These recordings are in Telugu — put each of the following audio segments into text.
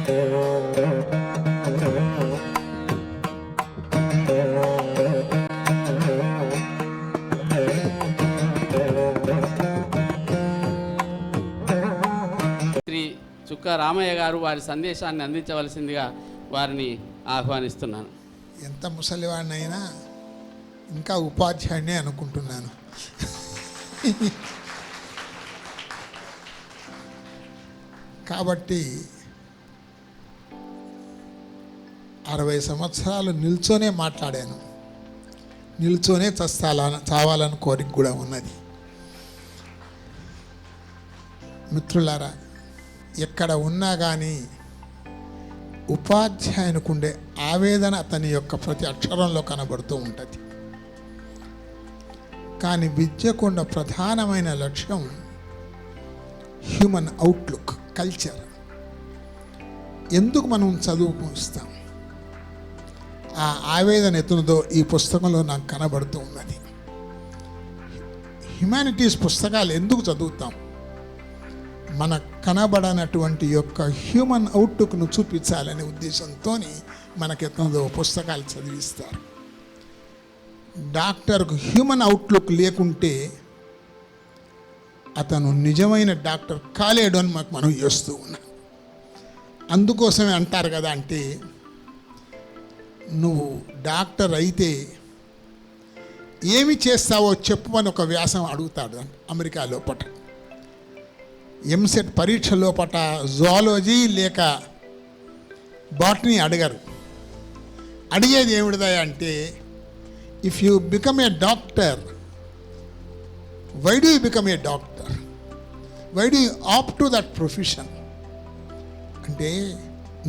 శ్రీ చుక్క రామయ్య గారు వారి సందేశాన్ని అందించవలసిందిగా వారిని ఆహ్వానిస్తున్నాను. ఎంత ముసలివాడినైనా ఇంకా ఉపాధ్యాయుడినే అనుకుంటున్నాను. కాబట్టి 60 సంవత్సరాలు నిల్చొనే మాట్లాడాను, నిల్చొనే చావాలని కోరిక కూడా ఉన్నది. మిత్రులారా, ఎక్కడ ఉన్నా కానీ ఉపాధ్యాయునికి ఉండే ఆవేదన అతని యొక్క ప్రతి అక్షరంలో కనబడుతూ ఉంటుంది. కానీ విద్యకుండ ప్రధానమైన లక్ష్యం హ్యూమన్ అవుట్లుక్, కల్చర్. ఎందుకు మనం చదువుకొస్తాం? ఆ ఆవేదన ఎత్తునదో ఈ పుస్తకంలో నాకు కనబడుతూ ఉన్నది. హ్యుమానిటీస్ పుస్తకాలు ఎందుకు చదువుతాం? మన కనబడనటువంటి యొక్క హ్యూమన్ అవుట్లుక్ను చూపించాలనే ఉద్దేశంతో మనకెత్తునదో పుస్తకాలు చదివిస్తారు. డాక్టర్కు హ్యూమన్ అవుట్లుక్ లేకుంటే అతను నిజమైన డాక్టర్ కాలేడు అని మనం చేస్తూ ఉన్నాం. అందుకోసమే అంటారు కదా, అంటే నువ్వు డాక్టర్ అయితే ఏమి చేస్తావో చెప్పమని ఒక వ్యాసం అడుగుతాడు అమెరికా లోపట. ఎంసెట్ పరీక్ష లోపట జువాలజీ లేక బాటనీ అడగరు. అడిగేది ఏమిటిదా అంటే, if you become a doctor, why do you become a doctor, why do you opt to that profession. అంటే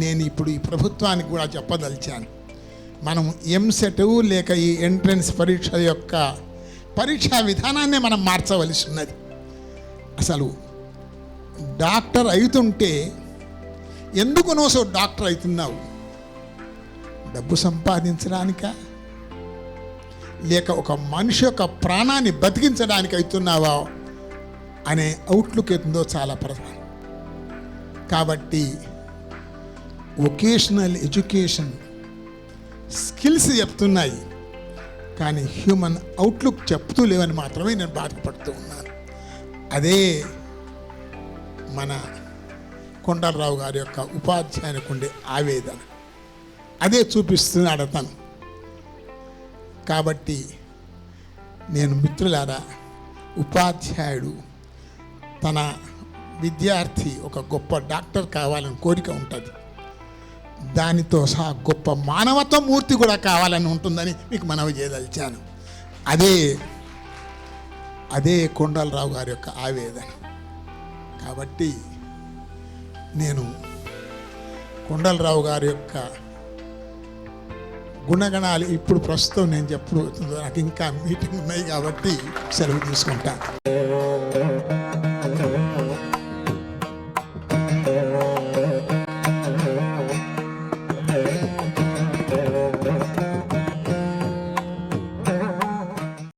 నేను ఇప్పుడు ఈ ప్రభుత్వానికి కూడా చెప్పదలిచాను, మనం ఎంసెట్ లేక ఈ ఎంట్రన్స్ పరీక్ష యొక్క పరీక్షా విధానాన్నే మనం మార్చవలసి ఉన్నది. అసలు డాక్టర్ అవుతుంటే ఎందుకు నువ్వు డాక్టర్ అవుతున్నావు? డబ్బు సంపాదించడానికా, లేక ఒక మనిషి యొక్క ప్రాణాన్ని బతికించడానికి అవుతున్నావా అనే అవుట్లుక్ ఎంతో చాలా ప్రధానం. కాబట్టి వొకేషనల్ ఎడ్యుకేషన్ స్కిల్స్ చెప్తున్నాయి, కానీ హ్యూమన్ అవుట్లుక్ చెప్తూ లేవని మాత్రమే నేను బాధపడుతూ ఉన్నాను. అదే మన కొండలరావు గారి యొక్క ఉపాధ్యాయునికి ఉండే ఆవేదన, అదే చూపిస్తున్నాడు అతను. కాబట్టి నేను మిత్రులారా, ఉపాధ్యాయుడు తన విద్యార్థి ఒక గొప్ప డాక్టర్ కావాలని కోరిక ఉంటుంది. దానితో సహా గొప్ప మానవత్వ మూర్తి కూడా కావాలని ఉంటుందని మీకు మనవి చేయదలిచాను. అదే కొండలరావు గారి యొక్క ఆవేదన. కాబట్టి నేను కొండలరావు గారి యొక్క గుణగణాలు ఇప్పుడు ప్రస్తుతం నేను చెప్పబోతుందో, నాకు ఇంకా మీటింగ్ ఉన్నాయి కాబట్టి సెలవు తీసుకుంటాను.